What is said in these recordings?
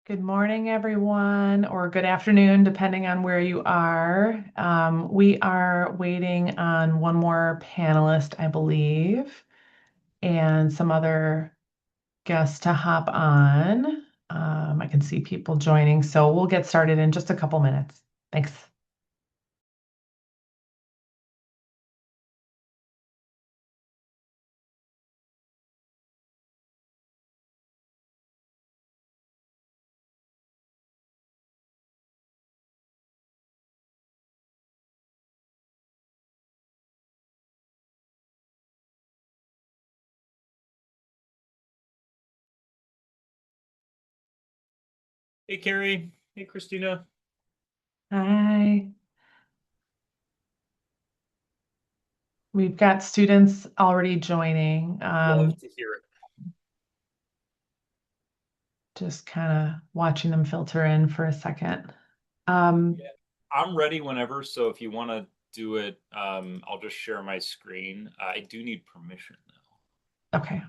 Good morning, everyone, or good afternoon, depending on where you are. We are waiting on one more panelist, I believe, and some other guests to hop on. I can see people joining, so we'll get started in just a couple minutes. Thanks. Hey, Carrie. Hey, Christina. Hi. We've got students already joining. Love to hear it. Just kind of watching them filter in for a second. Um, Yeah. I'm ready whenever, so if you want to do it, I'll just share my screen. I do need permission though. okay.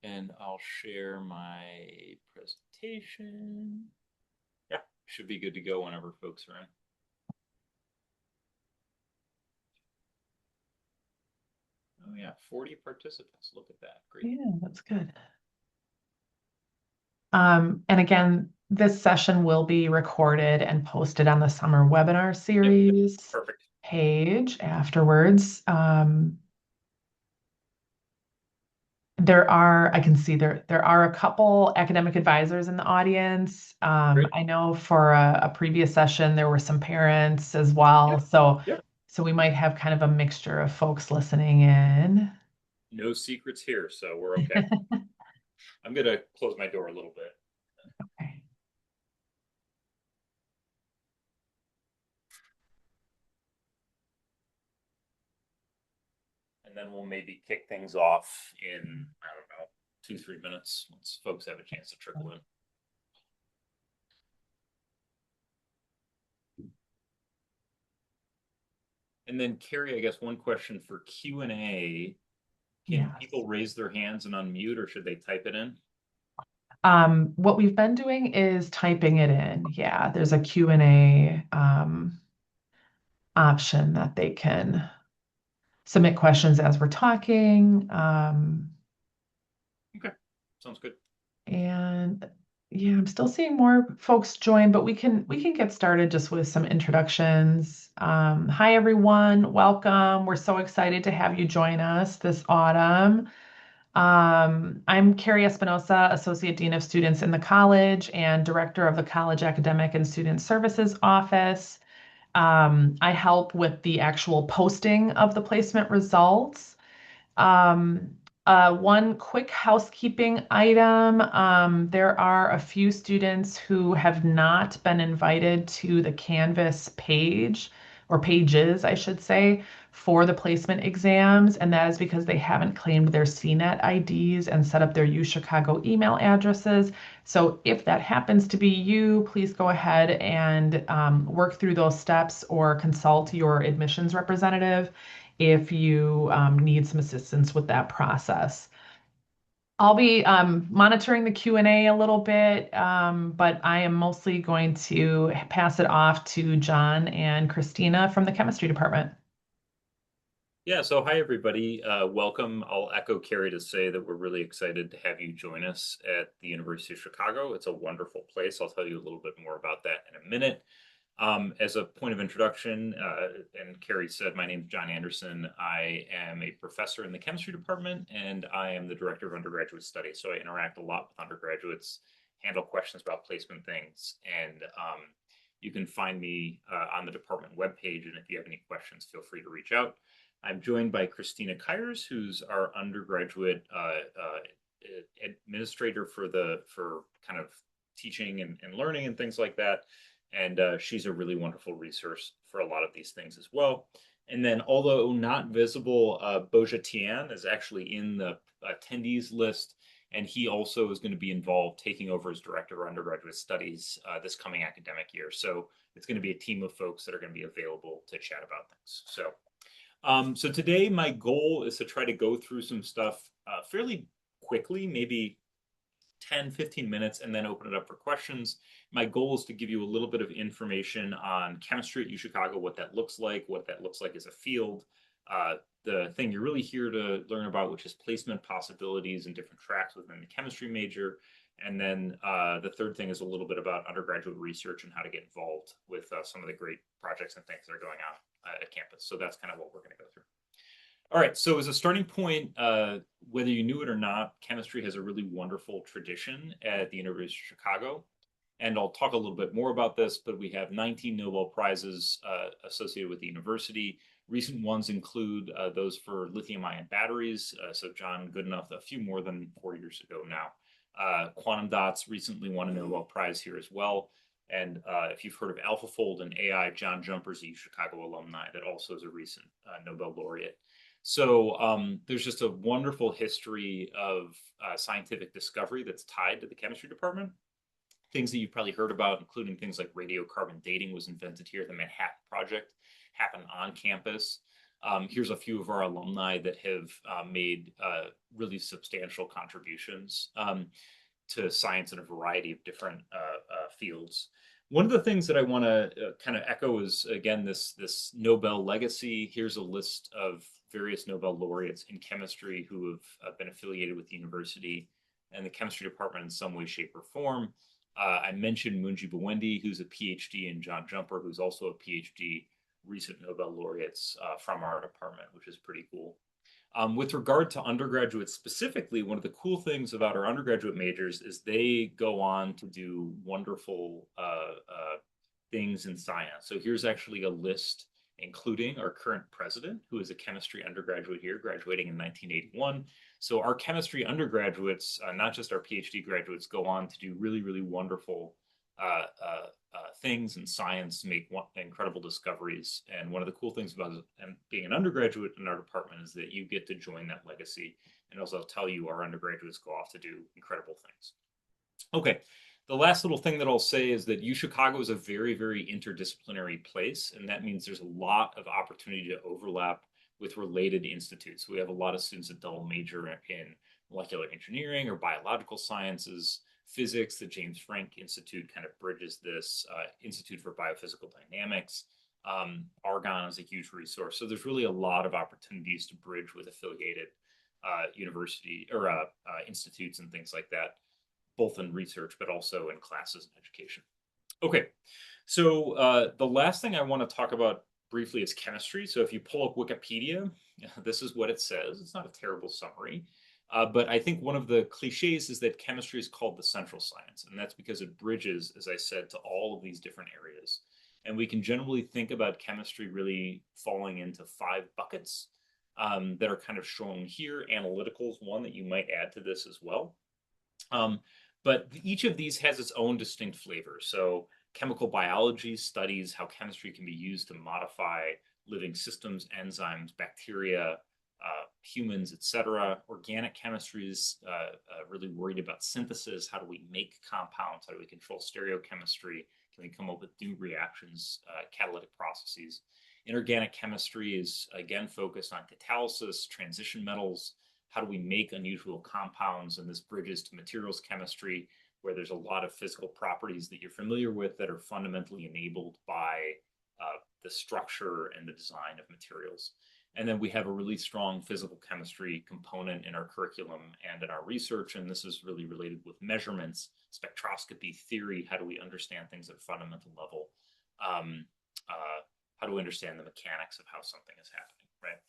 And I'll share my presentation. Yeah, should be good to go whenever folks are in. Oh yeah, 40 participants. Look at that. Great. Yeah, that's good. And again, this session will be recorded and posted on the summer webinar Yep, series perfect. page afterwards. I can see there are a couple academic advisors in the audience. Great. I know for a previous session, there were some parents as well. Yeah, So, yeah. so we might have kind of a mixture of folks listening in. No secrets here, so we're okay. I'm gonna close my door a little bit. Okay. And then we'll maybe kick things off in, I don't know, 2, 3 minutes once folks have a chance to trickle in. And then Carrie, I guess one question for Q&A. Can Yes. people raise their hands and unmute or should they type it in? What we've been doing is typing it in. Yeah, there's a Q&A option that they can submit questions as we're talking. Okay, sounds good. And yeah, I'm still seeing more folks join, but we can get started just with some introductions. Hi everyone, welcome. We're so excited to have you join us this autumn. I'm Carrie Espinosa, Associate Dean of Students in the college and Director of the College Academic and Student Services Office. I help with the actual posting of the placement results. Um, one quick housekeeping item. There are a few students who have not been invited to the Canvas page or pages, I should say, for the placement exams, and that is because they haven't claimed their CNET IDs and set up their UChicago email addresses. So if that happens to be you, please go ahead and work through those steps or consult your admissions representative if you need some assistance with that process. I'll be monitoring the Q&A a little bit, but I am mostly going to pass it off to John and Christina from the chemistry department. Yeah, so hi everybody. Welcome. I'll echo Carrie to say that we're really excited to have you join us at the University of Chicago. It's a wonderful place. I'll tell you a little bit more about that in a minute. As a point of introduction, and Carrie said, my name is John Anderson. I am a professor in the chemistry department, and I am the director of undergraduate studies. So I interact a lot with undergraduates, handle questions about placement things, and you can find me on the department webpage. And if you have any questions, feel free to reach out. I'm joined by Christina Kyers, who's our undergraduate administrator for kind of teaching and learning and things like that. And she's a really wonderful resource for a lot of these things as well. And then, although not visible, Boja Tian is actually in the attendees list, And he also is going to be involved taking over as director of undergraduate studies this coming academic year. So it's going to be a team of folks that are going to be available to chat about things. So today my goal is to try to go through some stuff fairly quickly, maybe 10, 15 minutes, and then open it up for questions. My goal is to give you a little bit of information on chemistry at UChicago, what that looks like as a field, the thing you're really here to learn about, which is placement possibilities and different tracks within the chemistry major. And then the third thing is a little bit about undergraduate research and how to get involved with some of the great projects and things that are going on at campus. So that's kind of what we're going to go through. All right, so as a starting point, whether you knew it or not, chemistry has a really wonderful tradition at the University of Chicago. And I'll talk a little bit more about this, but we have 19 Nobel Prizes associated with the university. Recent ones include those for lithium-ion batteries. So John Goodenough, a few more than 4 years ago now. Quantum dots recently won a Nobel Prize here as well. And if you've heard of AlphaFold and AI, John Jumper's a UChicago alumni that also is a recent Nobel laureate. So there's just a wonderful history of scientific discovery that's tied to the chemistry department. Things that you've probably heard about, including things like radiocarbon dating was invented here. The Manhattan Project happened on campus. Here's a few of our alumni that have made really substantial contributions to science in a variety of different fields. One of the things that I want to kind of echo is, again, this Nobel legacy. Here's a list of various Nobel laureates in chemistry who have been affiliated with the university and the chemistry department in some way, shape, or form. I mentioned Munji Bawendi, who's a PhD, and John Jumper, who's also a PhD, recent Nobel laureates from our department, which is pretty cool. With regard to undergraduates specifically, one of the cool things about our undergraduate majors is they go on to do wonderful things in science. So here's actually a list including our current president, who is a chemistry undergraduate here, graduating in 1981. So our chemistry undergraduates, not just our PhD graduates, go on to do really, really wonderful things in science, make incredible discoveries. And one of the cool things about being an undergraduate in our department is that you get to join that legacy. And as I'll tell you, our undergraduates go off to do incredible things. Okay, the last little thing that I'll say is that UChicago is a very, very interdisciplinary place, and that means there's a lot of opportunity to overlap with related institutes. We have a lot of students that double major in molecular engineering or biological sciences, physics. The James Franck Institute kind of bridges this, Institute for Biophysical Dynamics. Argonne is a huge resource. So there's really a lot of opportunities to bridge with affiliated university or institutes and things like that, both in research, but also in classes and education. Okay, so the last thing I want to talk about briefly is chemistry. So if you pull up Wikipedia, this is what it says. It's not a terrible summary. But I think one of the cliches is that chemistry is called the central science. And that's because it bridges, as I said, to all of these different areas. And we can generally think about chemistry really falling into 5 buckets that are kind of shown here. Analytical is one that you might add to this as well. But each of these has its own distinct flavor. So chemical biology studies how chemistry can be used to modify living systems, enzymes, bacteria, humans, etc. Organic chemistry is really worried about synthesis. How do we make compounds? How do we control stereochemistry? Can we come up with new reactions, catalytic processes? Inorganic chemistry is, again, focused on catalysis, transition metals. How do we make unusual compounds? And this bridges to materials chemistry, where there's a lot of physical properties that you're familiar with that are fundamentally enabled by the structure and the design of materials. And then we have a really strong physical chemistry component in our curriculum and in our research. And this is really related with measurements, spectroscopy, theory. How do we understand things at a fundamental level? How do we understand the mechanics of how something is happening, right?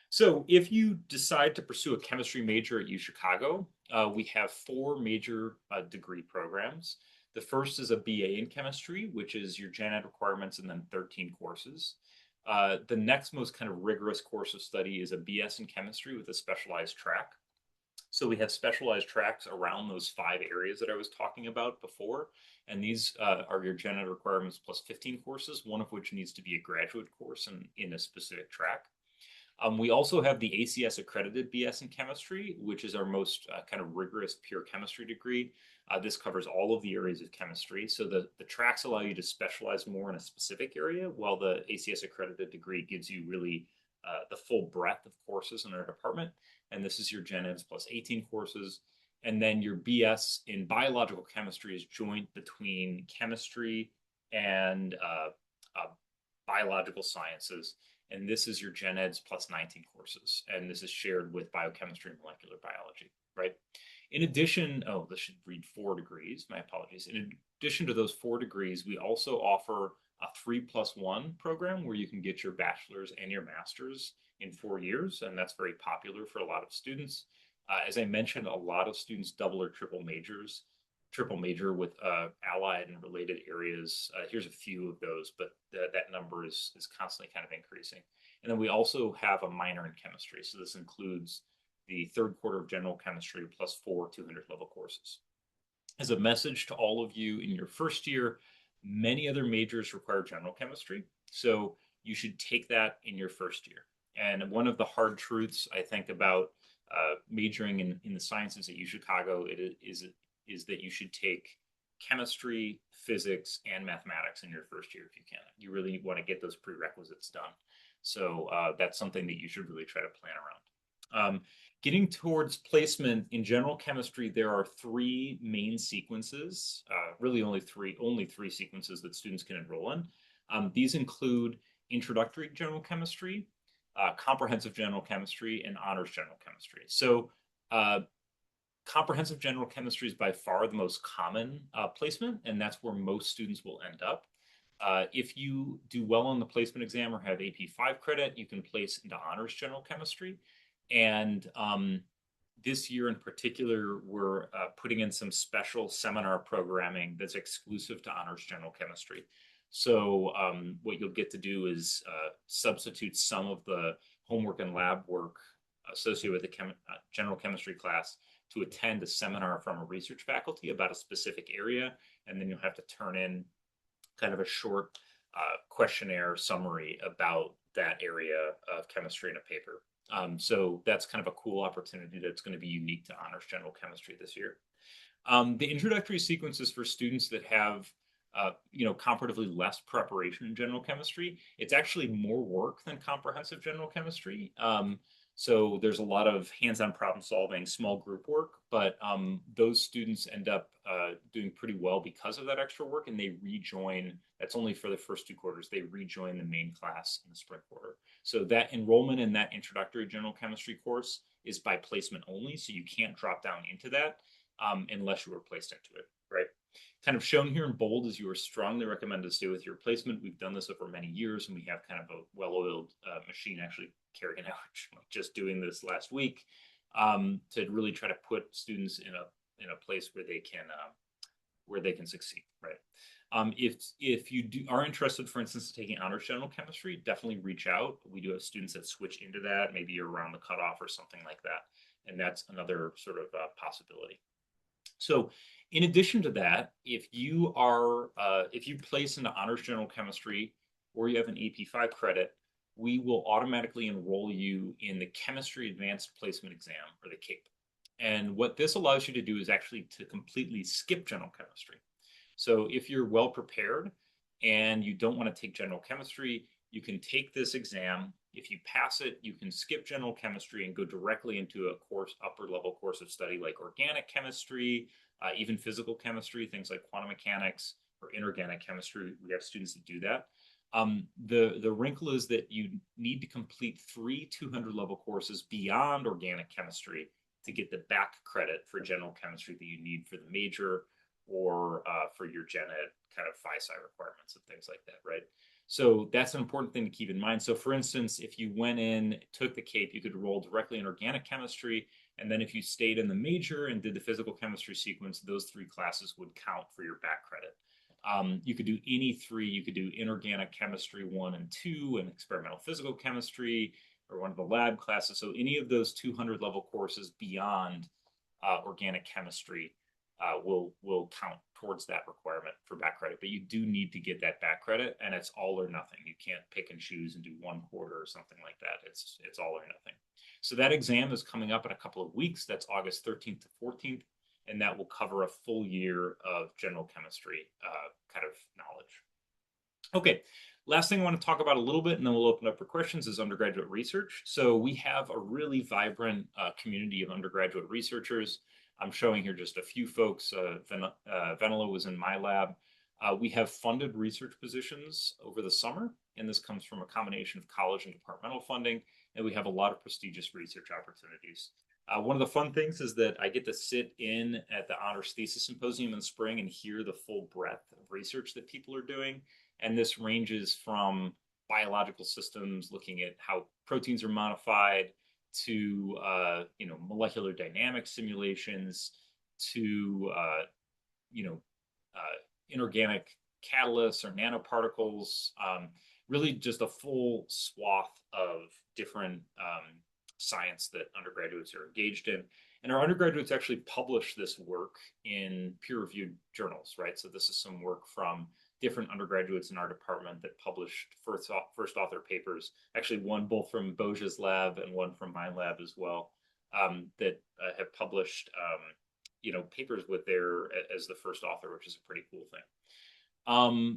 So if you decide to pursue a chemistry major at UChicago, we have 4 major degree programs. The first is a BA in chemistry, which is your gen ed requirements and then 13 courses. The next most kind of rigorous course of study is a BS in chemistry with a specialized track. So we have specialized tracks around those 5 areas that I was talking about before. And these are your gen ed requirements plus 15 courses, one of which needs to be a graduate course in a specific track. We also have the ACS accredited BS in chemistry, which is our most kind of rigorous pure chemistry degree. This covers all of the areas of chemistry. So the tracks allow you to specialize more in a specific area, while the ACS accredited degree gives you really the full breadth of courses in our department. And this is your Gen Eds plus 18 courses. And then your BS in biological chemistry is joint between chemistry and biological sciences. And this is your Gen Eds plus 19 courses. And this is shared with biochemistry and molecular biology, right? In addition, oh, this should read 4 degrees. My apologies. In addition to those 4 degrees, we also offer a 3+1 program where you can get your bachelor's and your master's in 4 years. And that's very popular for a lot of students. As I mentioned, a lot of students double or triple major with allied and related areas. Here's a few of those, but that number is constantly kind of increasing. And then we also have a minor in chemistry. So this includes the third quarter of general chemistry plus 4 200 level courses. As a message to all of you in your first year, many other majors require general chemistry. So you should take that in your first year. And one of the hard truths I think about majoring in the sciences at UChicago is that you should take chemistry, physics, and mathematics in your first year if you can. You really want to get those prerequisites done. So that's something that you should really try to plan around. Getting towards placement in general chemistry, there are 3 main sequences, really only three sequences that students can enroll in. These include introductory general chemistry, comprehensive general chemistry, and honors general chemistry. So comprehensive general chemistry is by far the most common placement, and that's where most students will end up. If you do well on the placement exam or have AP 5 credit, you can place into honors general chemistry. And this year in particular, we're putting in some special seminar programming that's exclusive to honors general chemistry. So what you'll get to do is substitute some of the homework and lab work associated with the general chemistry class to attend a seminar from a research faculty about a specific area, and then you'll have to turn in kind of a short questionnaire summary about that area of chemistry in a paper. So that's kind of a cool opportunity that's going to be unique to honors general chemistry this year. The introductory sequences for students that have comparatively less preparation in general chemistry. It's actually more work than comprehensive general chemistry. So there's a lot of hands-on problem solving, small group work, but those students end up doing pretty well because of that extra work, and they rejoin. That's only for the first 2 quarters. They rejoin the main class in the spring quarter. So that enrollment in that introductory general chemistry course is by placement only, so you can't drop down into that unless you were placed into it, right? Kind of shown here in bold is you are strongly recommended to stay with your placement. We've done this over many years, and we have kind of a well-oiled machine actually carrying out just doing this last week to really try to put students in a place where they can succeed, right? If you are interested, for instance, in taking honors general chemistry, definitely reach out. We do have students that switch into that, maybe you're around the cutoff or something like that, and that's another sort of possibility. So in addition to that, if you place into honors general chemistry or you have an AP 5 credit, we will automatically enroll you in the chemistry advanced placement exam, or the CAPE. And what this allows you to do is actually to completely skip general chemistry. So if you're well prepared and you don't want to take general chemistry, you can take this exam. If you pass it, you can skip general chemistry and go directly into a upper level course of study like organic chemistry, even physical chemistry, things like quantum mechanics or inorganic chemistry. We have students that do that. The wrinkle is that you need to complete 3 200 level courses beyond organic chemistry to get the back credit for general chemistry that you need for the major or for your gen ed kind of phi-sci requirements and things like that, right? So that's an important thing to keep in mind. So for instance, if you went in, took the CAPE, you could roll directly in organic chemistry. And then if you stayed in the major and did the physical chemistry sequence, those 3 classes would count for your back credit. You could do any 3. You could do inorganic chemistry 1 and 2 and experimental physical chemistry or one of the lab classes. So any of those 200 level courses beyond organic chemistry will count towards that requirement for back credit. But you do need to get that back credit, and it's all or nothing. You can't pick and choose and do one quarter or something like that. It's all or nothing. So that exam is coming up in a couple of weeks. That's August 13th to 14th, and that will cover a full year of general chemistry kind of knowledge. Okay, last thing I want to talk about a little bit, and then we'll open up for questions, is undergraduate research. So we have a really vibrant community of undergraduate researchers. I'm showing here just a few folks. Venela was in my lab. We have funded research positions over the summer, and this comes from a combination of college and departmental funding, and we have a lot of prestigious research opportunities. One of the fun things is that I get to sit in at the Honors Thesis Symposium in the spring and hear the full breadth of research that people are doing. And this ranges from biological systems, looking at how proteins are modified, to molecular dynamic simulations, to inorganic catalysts or nanoparticles. Really, just a full swath of different science that undergraduates are engaged in. And our undergraduates actually publish this work in peer-reviewed journals, right? So this is some work from different undergraduates in our department that published first author papers, actually one both from Boja's lab and one from my lab as well, that have published papers with their as the first author, which is a pretty cool thing.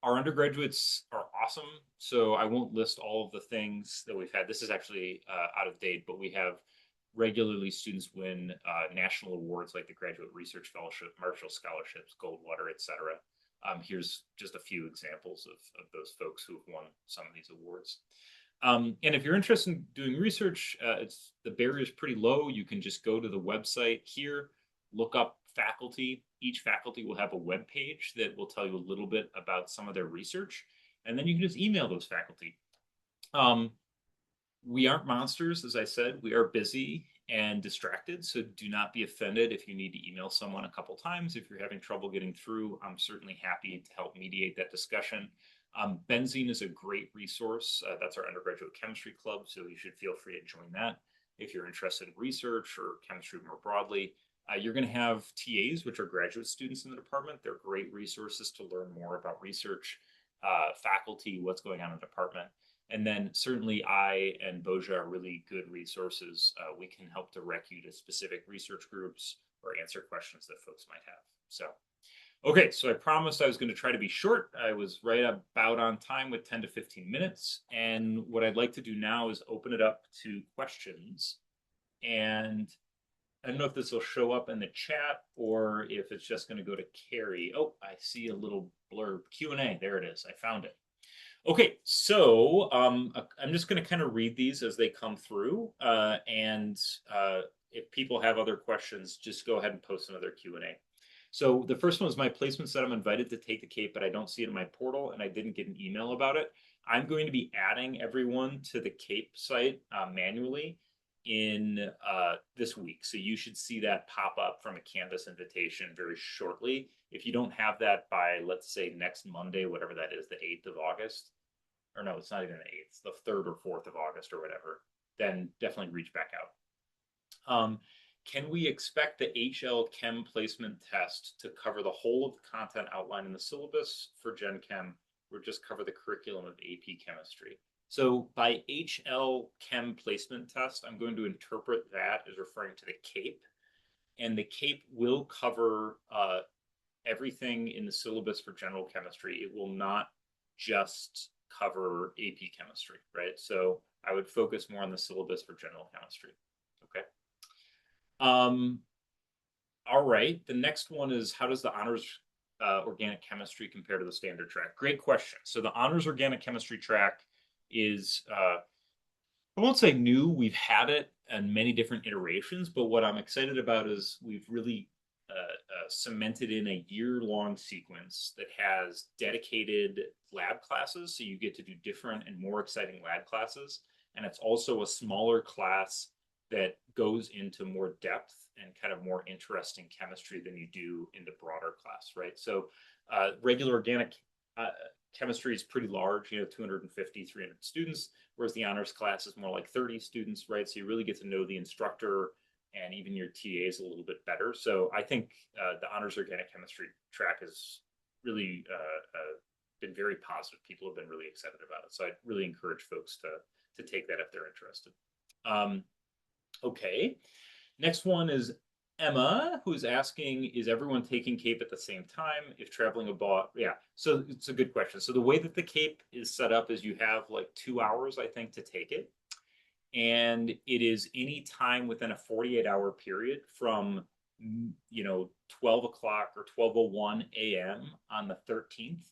Our undergraduates are awesome, so I won't list all of the things that we've had. This is actually out of date, but we have regularly students win national awards like the Graduate Research Fellowship, Marshall Scholarships, Goldwater, etc. Here's just a few examples of those folks who have won some of these awards. And if you're interested in doing research, the barrier is pretty low. You can just go to the website here, look up faculty. Each faculty will have a web page that will tell you a little bit about some of their research, and then you can just email those faculty. We aren't monsters, as I said. We are busy and distracted, so do not be offended if you need to email someone a couple times. If you're having trouble getting through, I'm certainly happy to help mediate that discussion. Benzene is a great resource. That's our undergraduate chemistry club, so you should feel free to join that if you're interested in research or chemistry more broadly. You're going to have TAs, which are graduate students in the department. They're great resources to learn more about research, faculty, what's going on in the department. And then certainly I and Boja are really good resources. We can help direct you to specific research groups or answer questions that folks might have. So, okay, so I promised I was going to try to be short. I was right about on time with 10 to 15 minutes. And what I'd like to do now is open it up to questions. And I don't know if this will show up in the chat or if it's just going to go to Carrie. Oh, I see a little blurb. Q&A. There it is. I found it. Okay, so I'm just going to kind of read these as they come through, and if people have other questions, just go ahead and post another Q&A. So the first one is my placement said I'm invited to take the CAPE, but I don't see it in my portal, and I didn't get an email about it. I'm going to be adding everyone to the CAPE site manually in this week. So you should see that pop up from a Canvas invitation very shortly. If you don't have that by, let's say, next Monday, whatever that is, the 8th of August, or no, it's not even the 8th, it's the 3rd or 4th of August or whatever, then definitely reach back out. Can we expect the HL Chem placement test to cover the whole of the content outlined in the syllabus for Gen Chem, or just cover the curriculum of AP Chemistry? So by HL Chem placement test, I'm going to interpret that as referring to the CAPE, and the CAPE will cover everything in the syllabus for general chemistry. It will not just cover AP chemistry, right? So I would focus more on the syllabus for general chemistry. Okay. All right. The next one is, how does the honors organic chemistry compare to the standard track? Great question. So the honors organic chemistry track is, I won't say new. We've had it in many different iterations, but what I'm excited about is we've really cemented in a year-long sequence that has dedicated lab classes. So you get to do different and more exciting lab classes. And it's also a smaller class that goes into more depth and kind of more interesting chemistry than you do in the broader class, right? So regular organic chemistry is pretty large, 250, 300 students, whereas the honors class is more like 30 students, right? So you really get to know the instructor and even your TA is a little bit better. So I think the honors organic chemistry track has really been very positive. People have been really excited about it. So I really encourage folks to take that if they're interested. Okay. Next one is Emma, who's asking, is everyone taking CAPE at the same time if traveling abroad? Yeah, so it's a good question. So the way that the CAPE is set up is you have like 2 hours, I think, to take it. And it is any time within a 48-hour period from 12 o'clock or 12:01 a.m. on the 13th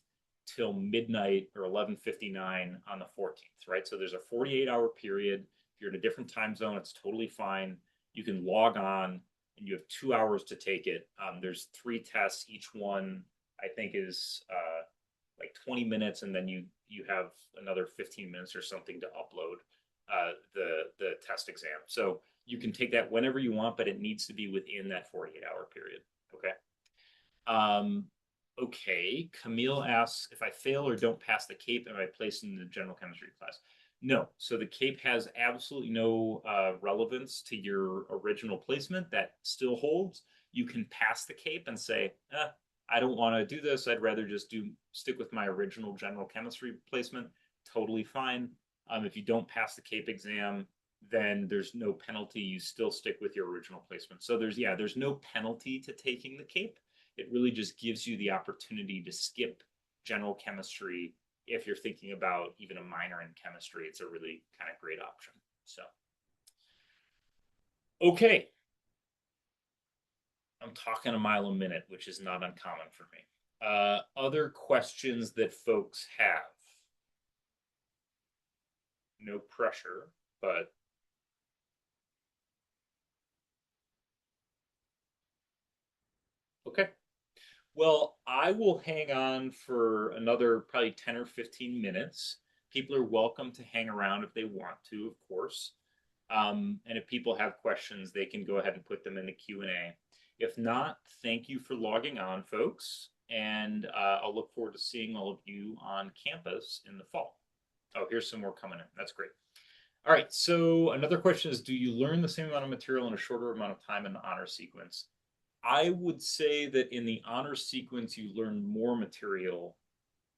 till midnight or 11:59 on the 14th, right? So there's a 48-hour period. If you're in a different time zone, it's totally fine. You can log on and you have 2 hours to take it. There's 3 tests. Each one, I think, is like 20 minutes, and then you have another 15 minutes or something to upload the test exam. So you can take that whenever you want, but it needs to be within that 48-hour period. Okay. Okay. Camille asks, if I fail or don't pass the CAPE, am I placed in the general chemistry class? No. So the CAPE has absolutely no relevance to your original placement. That still holds. You can pass the CAPE and say, I don't want to do this. I'd rather just stick with my original general chemistry placement. Totally fine. If you don't pass the CAPE exam, then there's no penalty. You still stick with your original placement. So there's no penalty to taking the CAPE. It really just gives you the opportunity to skip general chemistry if you're thinking about even a minor in chemistry. It's a really kind of great option. So, okay. I'm talking a mile a minute, which is not uncommon for me. Other questions that folks have? No pressure, but okay. Well, I will hang on for another probably 10 or 15 minutes. People are welcome to hang around if they want to, of course. And if people have questions, they can go ahead and put them in the Q&A. If not, thank you for logging on, folks. And I'll look forward to seeing all of you on campus in the fall. Oh, here's some more coming in. That's great. All right, so another question is, do you learn the same amount of material in a shorter amount of time in the honor sequence? I would say that in the honor sequence, you learn more material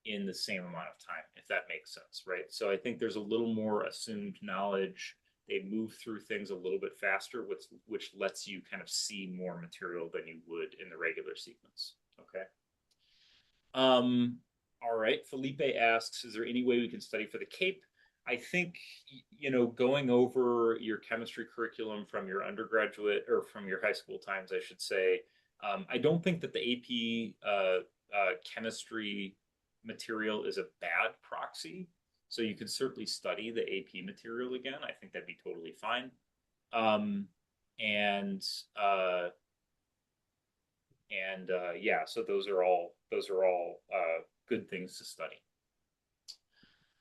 in the same amount of time, if that makes sense, right? So I think there's a little more assumed knowledge. They move through things a little bit faster, which lets you kind of see more material than you would in the regular sequence. Okay. All right. Felipe asks, is there any way we can study for the CAPE? I think, going over your chemistry curriculum from your undergraduate or from your high school times, I should say, I don't think that the AP chemistry material is a bad proxy. So you could certainly study the AP material again. I think that'd be totally fine. Um, and yeah, so those are all good things to study.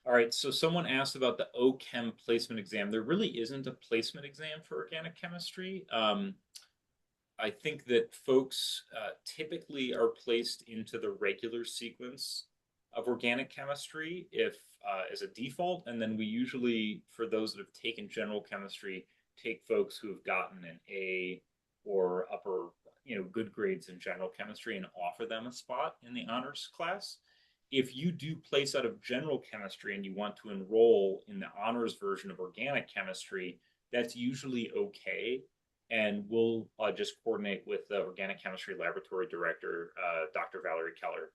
All right, so someone asked about the OChem placement exam. There really isn't a placement exam for organic chemistry. I think that folks typically are placed into the regular sequence of organic chemistry if as a default, and then we usually, for those that have taken general chemistry, take folks who have gotten an A or upper, good grades in general chemistry and offer them a spot in the honors class. If you do place out of general chemistry and you want to enroll in the honors version of organic chemistry, that's usually okay. And we'll just coordinate with the organic chemistry laboratory director, Dr. Valerie Keller,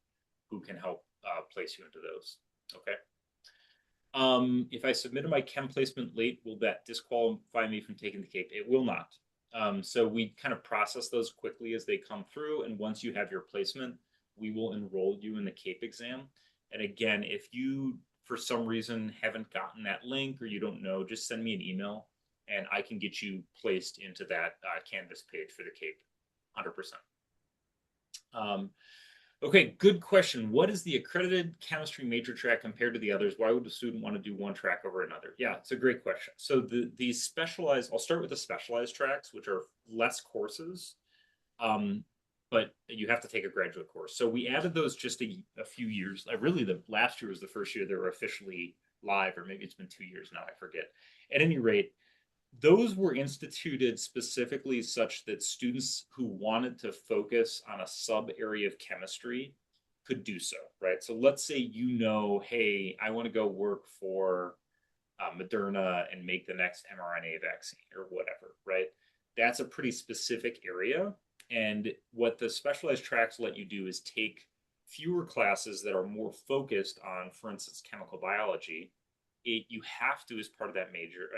who can help place you into those. Okay. If I submitted my chem placement late, will that disqualify me from taking the CAPE? It will not. So we kind of process those quickly as they come through. And once you have your placement, we will enroll you in the CAPE exam. And again, if you, for some reason, haven't gotten that link or you don't know, just send me an email and I can get you placed into that Canvas page for the CAPE, 100%. Okay, good question. What is the accredited chemistry major track compared to the others? Why would a student want to do one track over another? Yeah, it's a great question. So these specialized, I'll start with the specialized tracks, which are less courses, but you have to take a graduate course. So we added those just a few years. Really, the last year was the first year they were officially live, or maybe it's been 2 years now, I forget. At any rate, those were instituted specifically such that students who wanted to focus on a sub area of chemistry could do so, right? So let's say hey, I want to go work for Moderna and make the next mRNA vaccine or whatever, right? That's a pretty specific area. And what the specialized tracks let you do is take fewer classes that are more focused on, for instance, chemical biology. You have to, as part of that major,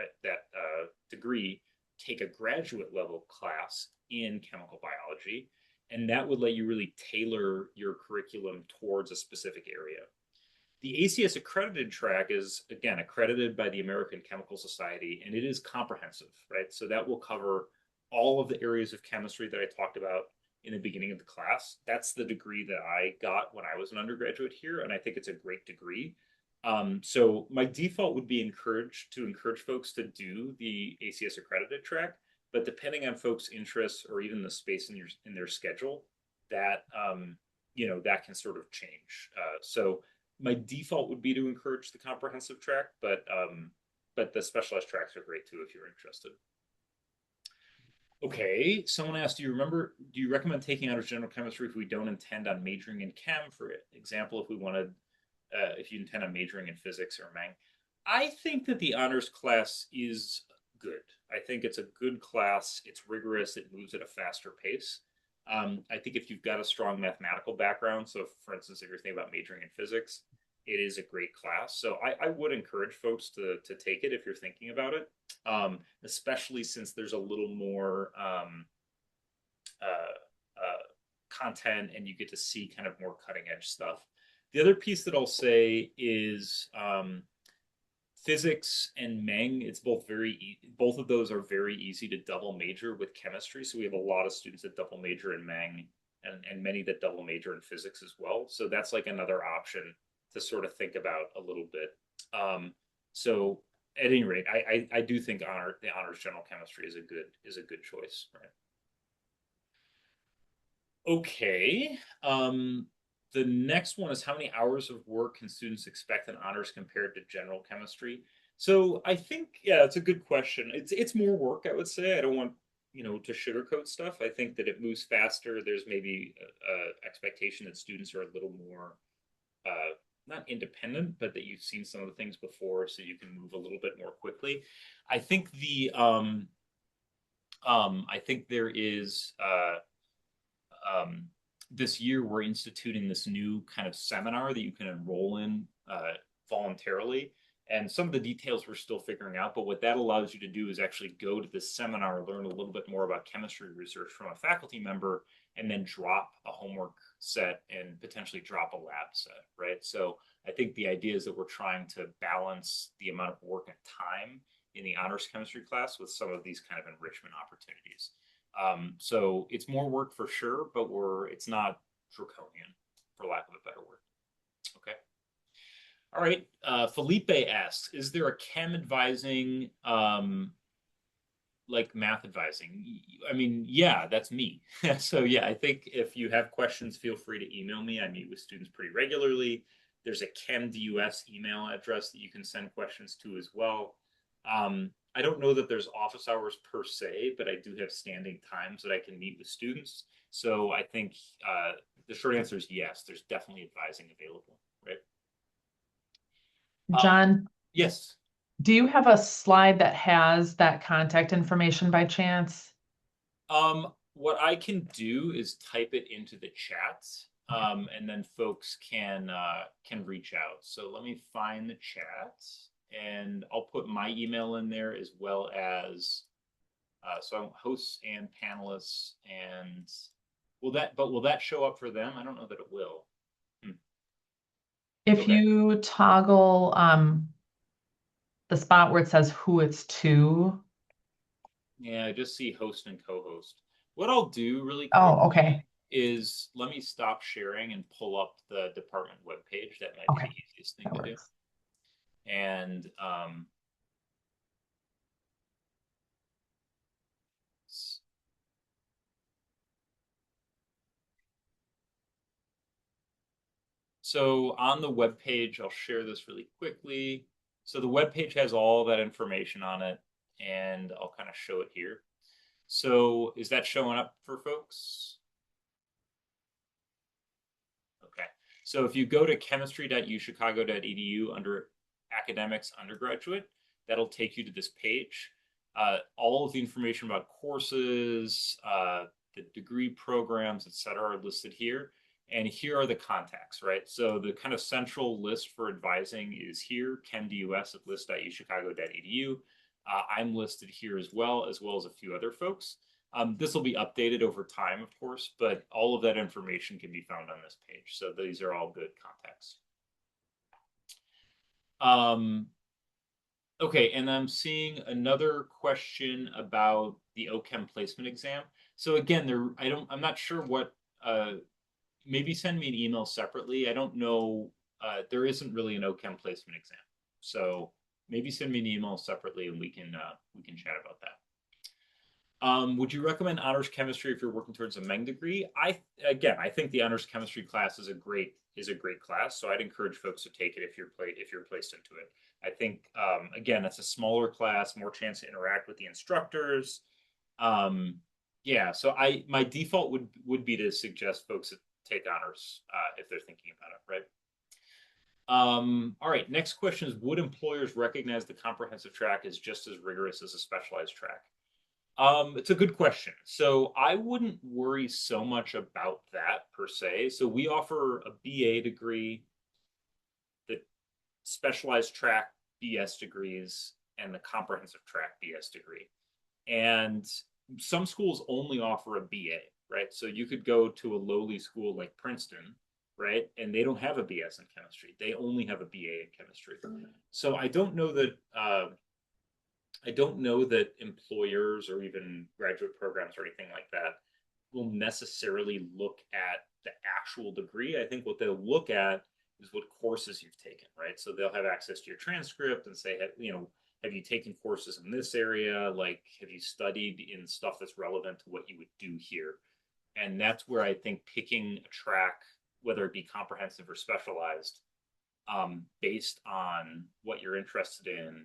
degree, take a graduate level class in chemical biology. And that would let you really tailor your curriculum towards a specific area. The ACS accredited track is, again, accredited by the American Chemical Society, and it is comprehensive, right? So that will cover all of the areas of chemistry that I talked about in the beginning of the class. That's the degree that I got when I was an undergraduate here, and I think it's a great degree. So my default would be encourage folks to do the ACS accredited track, but depending on folks' interests or even the space in their schedule, that that can sort of change. So my default would be to encourage the comprehensive track, but the specialized tracks are great too if you're interested. Okay, someone asked, do you recommend taking honors general chemistry if we don't intend on majoring in chem? For example, if you intend on majoring in physics or Meng. I think that the honors class is good. I think it's a good class. It's rigorous. It moves at a faster pace. I think if you've got a strong mathematical background, so for instance, if you're thinking about majoring in physics, it is a great class. So I would encourage folks to take it if you're thinking about it, especially since there's a little more content and you get to see kind of more cutting edge stuff. The other piece that I'll say is physics and Meng. It's both of those are very easy to double major with chemistry. So we have a lot of students that double major in Meng and many that double major in physics as well. So that's like another option to sort of think about a little bit. So at any rate, I do think the honors general chemistry is a good choice, right? Okay. The next one is how many hours of work can students expect in honors compared to general chemistry? So I think, yeah, it's a good question. It's more work, I would say. I don't want to sugarcoat stuff. I think that it moves faster. There's maybe a expectation that students are a little more not independent, but that you've seen some of the things before, so you can move a little bit more quickly. I think I think there is this year we're instituting this new kind of seminar that you can enroll in voluntarily. And some of the details we're still figuring out, but what that allows you to do is actually go to this seminar, learn a little bit more about chemistry research from a faculty member, and then drop a homework set and potentially drop a lab set, right? So I think the idea is that we're trying to balance the amount of work and time in the honors chemistry class with some of these kind of enrichment opportunities. So it's more work for sure, but it's not draconian, for lack of a better word. Okay. All right. Felipe asks, is there a chem advising, like math advising? I mean, yeah, that's me. So yeah, I think if you have questions, feel free to email me. I meet with students pretty regularly. There's a ChemDUS email address that you can send questions to as well. I don't know that there's office hours per se, but I do have standing times that I can meet with students. So I think the short answer is yes, there's definitely advising available, right? Um, John, yes. do you have a slide that has that contact information by chance? What I can do is type it into the chat, Okay. and then folks can reach out. So let me find the chat, and I'll put my email in there as well as so hosts and panelists. And will that show up for them? I don't know that it will. Hmm. If Okay. you toggle the spot where it says who it's to. Yeah, I just see host and co-host. What I'll do really Oh, quickly okay. is let me stop sharing and pull up the department webpage. That might be Okay. the easiest thing That to do. works. And so on the webpage, I'll share this really quickly. So the webpage has all that information on it. and I'll kind of show it here. So is that showing up for folks? Okay. So if you go to chemistry.uchicago.edu under academics undergraduate, that'll take you to this page. All of the information about courses, the degree programs, etc., are listed here. And here are the contacts, right? So the kind of central list for advising is here, chemdus at list.uchicago.edu. I'm listed here as well as a few other folks. This will be updated over time, of course, but all of that information can be found on this page. So these are all good contacts. Okay, and I'm seeing another question about the OChem placement exam. So again, I'm not sure what, maybe send me an email separately. I don't know, there isn't really an OChem placement exam. So maybe send me an email separately and we can chat about that. Would you recommend honors chemistry if you're working towards a Meng degree? I think the honors chemistry class is a great class, so I'd encourage folks to take it if you're placed into it. I think again, it's a smaller class, more chance to interact with the instructors. Yeah, so my default would be to suggest folks that take honors if they're thinking about it, right? All right, next question is, would employers recognize the comprehensive track as just as rigorous as a specialized track? It's a good question. So I wouldn't worry so much about that per se. So we offer a BA degree, the specialized track BS degrees, and the comprehensive track BS degree. And some schools only offer a BA, right? So you could go to a lowly school like Princeton, right? And they don't have a BS in chemistry. They only have a BA in chemistry. So I don't know that employers or even graduate programs or anything like that will necessarily look at the actual degree. I think what they'll look at is what courses you've taken, right? So they'll have access to your transcript and say, have you taken courses in this area? Like, have you studied in stuff that's relevant to what you would do here? And that's where I think picking a track, whether it be comprehensive or specialized, based on what you're interested in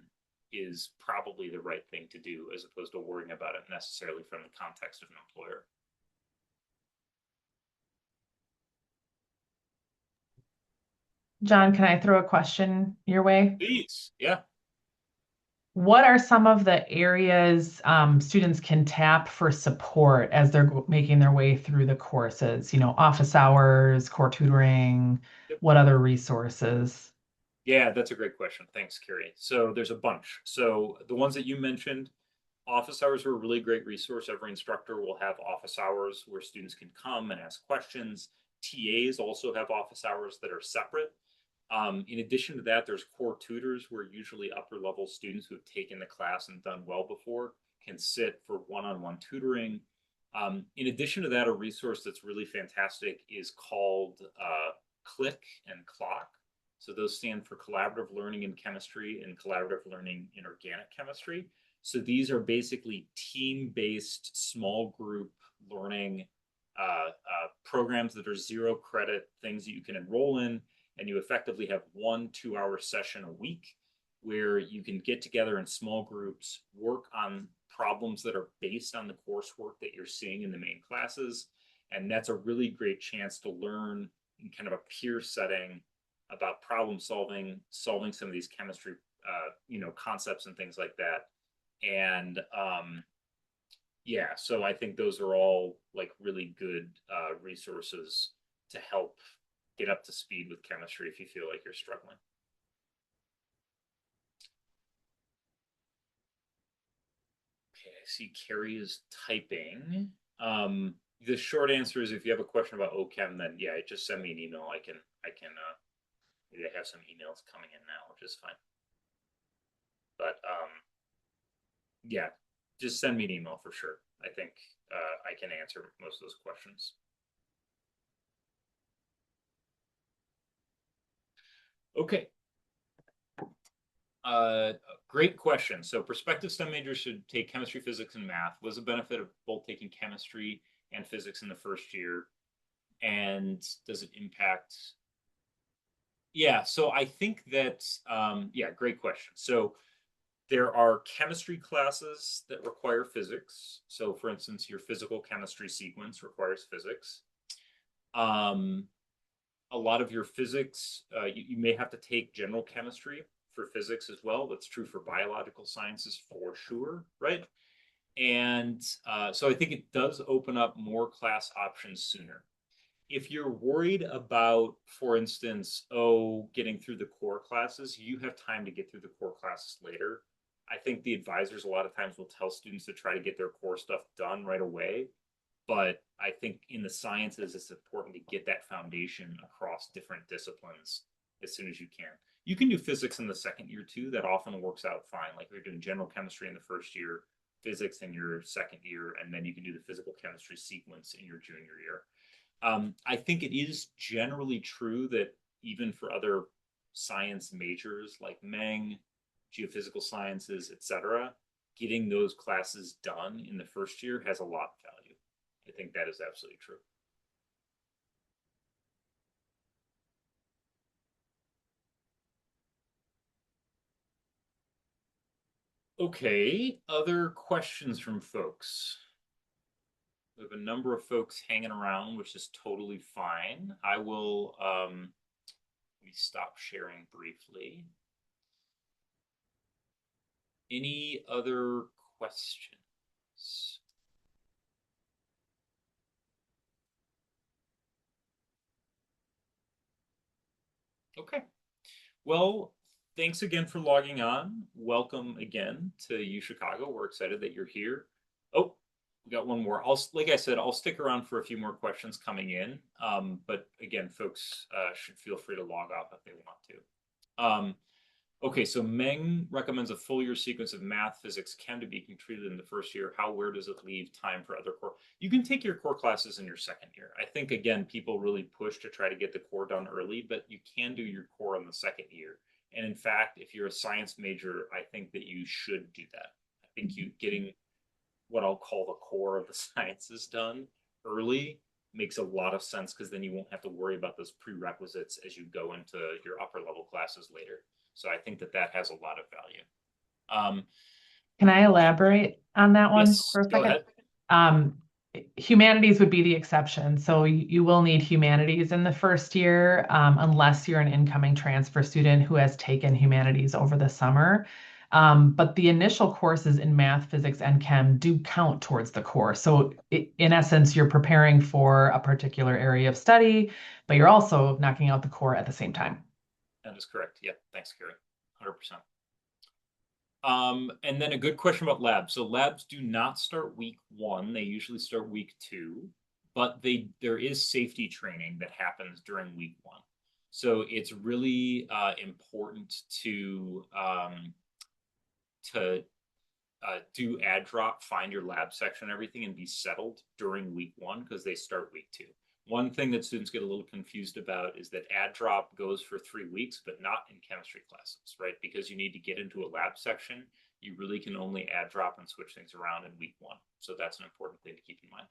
is probably the right thing to do as opposed to worrying about it necessarily from the context of an employer. John, can I throw a question your way? Please. Yeah. What are some of the areas students can tap for support as they're making their way through the courses? Office hours, core tutoring, Yep. what other resources? Yeah, that's a great question. Thanks, Carrie. So there's a bunch. So the ones that you mentioned, office hours are a really great resource. Every instructor will have office hours where students can come and ask questions. TAs also have office hours that are separate. In addition to that, there's core tutors where usually upper level students who have taken the class and done well before can sit for one-on-one tutoring. In addition to that, a resource that's really fantastic is called Click and Clock. So those stand for Collaborative Learning in Chemistry and Collaborative Learning in Organic Chemistry. So these are basically team-based small group learning programs that are 0 credit, things that you can enroll in, and you effectively have 1 2-hour session a week where you can get together in small groups, work on problems that are based on the coursework that you're seeing in the main classes. And that's a really great chance to learn in kind of a peer setting about problem solving, solving some of these chemistry, concepts and things like that. And yeah, so I think those are all like really good resources to help get up to speed with chemistry if you feel like you're struggling. Okay, I see Carrie is typing. The short answer is if you have a question about OChem, then yeah, just send me an email. Maybe I have some emails coming in now, which is fine. But yeah, just send me an email for sure. I think I can answer most of those questions. Okay. Uh, Great question. So prospective STEM majors should take chemistry, physics, and math. What is the benefit of both taking chemistry and physics in the first year? And does it impact? Yeah, so I think that, yeah, great question. So There are chemistry classes that require physics. So, for instance, your physical chemistry sequence requires physics. Um, a lot of your physics, you may have to take general chemistry for physics as well. That's true for biological sciences for sure, right? And so I think it does open up more class options sooner. If you're worried about, for instance, getting through the core classes, you have time to get through the core classes later. I think the advisors a lot of times will tell students to try to get their core stuff done right away. But I think in the sciences, it's important to get that foundation across different disciplines as soon as you can. You can do physics in the second year too. That often works out fine. Like you're doing general chemistry in the first year, physics in your second year, and then you can do the physical chemistry sequence in your junior year. I think it is generally true that even for other science majors like Meng, geophysical sciences, etc., getting those classes done in the first year has a lot of value. I think that is absolutely true. Okay, other questions from folks? We have a number of folks hanging around, which is totally fine. I will let me stop sharing briefly. Any other questions? Okay. Well, thanks again for logging on. Welcome again to UChicago. We're excited that you're here. Oh, we got one more. Like I said, I'll stick around for a few more questions coming in. But again, folks should feel free to log off if they want to. Okay, so Meng recommends a full year sequence of math, physics, chem to be completed in the first year. Where does it leave time for other core? You can take your core classes in your second year. I think, again, people really push to try to get the core done early, but you can do your core in the second year. And in fact, if you're a science major, I think that you should do that. I think you getting what I'll call the core of the sciences done early makes a lot of sense because then you won't have to worry about those prerequisites as you go into your upper level classes later. So I think that that has a lot of value. Um, Can I elaborate on that one yes, for a go second? ahead. Um, Humanities would be the exception. So you will need humanities in the first year, unless you're an incoming transfer student who has taken humanities over the summer. But the initial courses in math, physics, and chem do count towards the core. So in essence, you're preparing for a particular area of study, but you're also knocking out the core at the same time. That is correct. Yeah, thanks, Gary. 100%. And then a good question about labs. So labs do not start week one. They usually start week two, but there is safety training that happens during week one. So it's really important to do ad drop, find your lab section, everything, and be settled during week one because they start week two. One thing that students get a little confused about is that ad drop goes for 3 weeks, but not in chemistry classes, right? Because you need to get into a lab section, you really can only ad drop and switch things around in week one. So that's an important thing to keep in mind.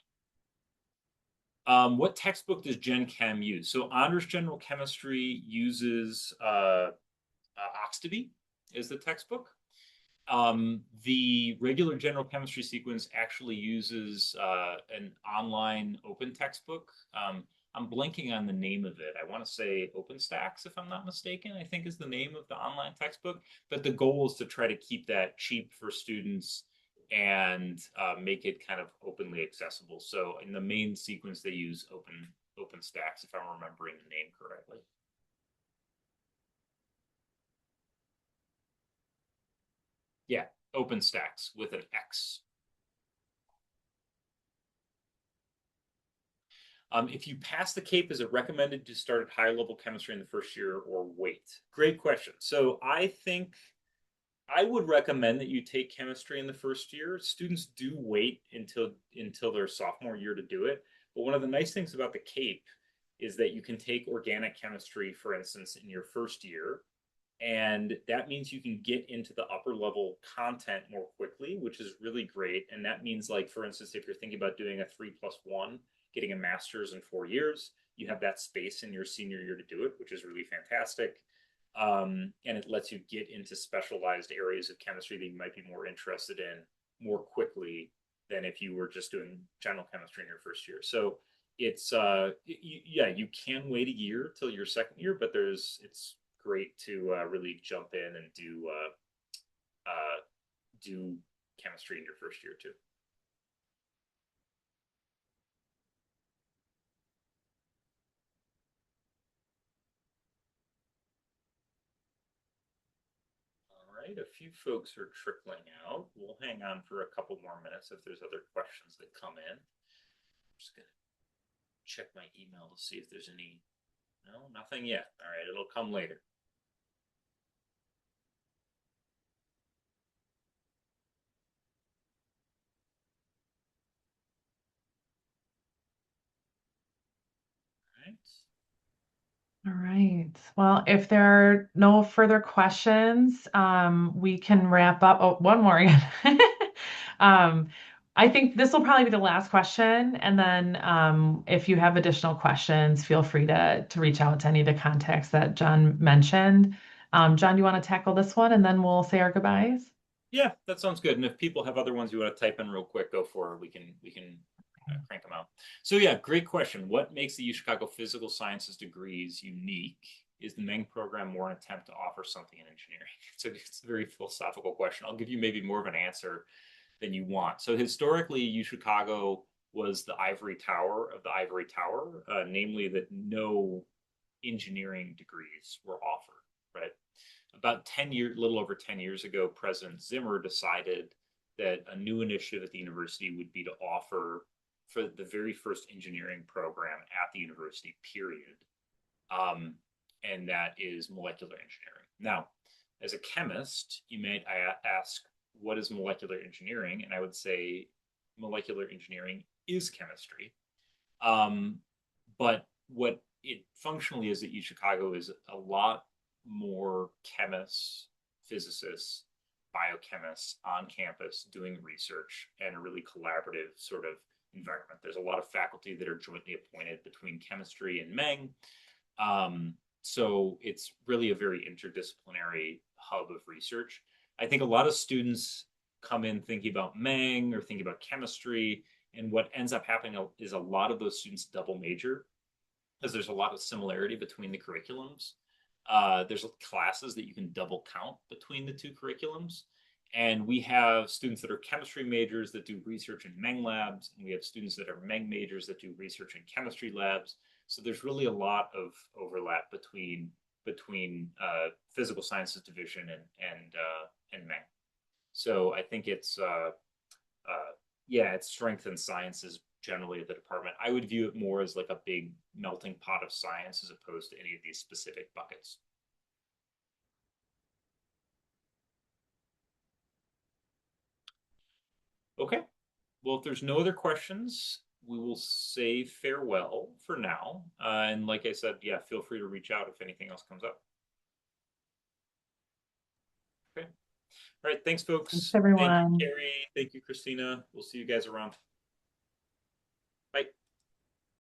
What textbook does Gen Chem use? So Honors General Chemistry uses Oxtedy is the textbook. The regular general chemistry sequence actually uses an online open textbook. I'm blanking on the name of it. I want to say OpenStax, if I'm not mistaken, I think is the name of the online textbook. But the goal is to try to keep that cheap for students and make it kind of openly accessible. So in the main sequence, they use OpenStax, if I'm remembering the name correctly. Yeah, OpenStax with an X. If you pass the CAPE, is it recommended to start at higher level chemistry in the first year or wait? Great question. So I think I would recommend that you take chemistry in the first year. Students do wait until their sophomore year to do it. But one of the nice things about the CAPE is that you can take organic chemistry, for instance, in your first year. And that means you can get into the upper level content more quickly, which is really great. And that means, like, for instance, if you're thinking about doing a 3+1, getting a master's in 4 years, you have that space in your senior year to do it, which is really fantastic. And it lets you get into specialized areas of chemistry that you might be more interested in more quickly than if you were just doing general chemistry in your first year. So it's yeah, you can wait a year till your second year, but it's great to really jump in and do chemistry in your first year too. All right, a few folks are trickling out. We'll hang on for a couple more minutes if there's other questions that come in. I'm just gonna check my email to see if there's any. No, nothing yet. All right, it'll come later. All right. All right. Well, if there are no further questions, we can wrap up. Oh, one more again. Um, I think this will probably be the last question, and then if you have additional questions, feel free to reach out to any of the contacts that John mentioned. John, do you want to tackle this one, and then we'll say our goodbyes? Yeah, that sounds good. And if people have other ones you want to type in real quick, go for it. We can crank them out. So yeah, great question. What makes the UChicago Physical Sciences degrees unique? Is the Meng program more an attempt to offer something in engineering? It's a very philosophical question. I'll give you maybe more of an answer than you want. So historically, UChicago was the ivory tower of the ivory tower, namely that no engineering degrees were offered, right? About 10 years, little over 10 years ago, President Zimmer decided that a new initiative at the university would be to offer for the very first engineering program at the university, period. Um, and that is molecular engineering. Now, as a chemist, you may ask, what is molecular engineering? And I would say molecular engineering is chemistry. Um, but what it functionally is at UChicago is a lot more chemists, physicists, biochemists on campus doing research and a really collaborative sort of environment. There's a lot of faculty that are jointly appointed between chemistry and Meng. So it's really a very interdisciplinary hub of research. I think a lot of students come in thinking about Meng or thinking about chemistry, and what ends up happening is a lot of those students double major because there's a lot of similarity between the curriculums. There's classes that you can double count between the two curriculums. And we have students that are chemistry majors that do research in Meng labs, and we have students that are Meng majors that do research in chemistry labs. So there's really a lot of overlap between physical sciences division and Meng. So I think yeah, it's strength in sciences generally at the department. I would view it more as like a big melting pot of science as opposed to any of these specific buckets. Okay. Well, if there's no other questions, we will say farewell for now. And like I said, yeah, feel free to reach out if anything else comes up. Okay. All right. Thanks, Thanks, folks. Thank you, everyone. Carrie. Thank you, Christina. We'll see you guys around.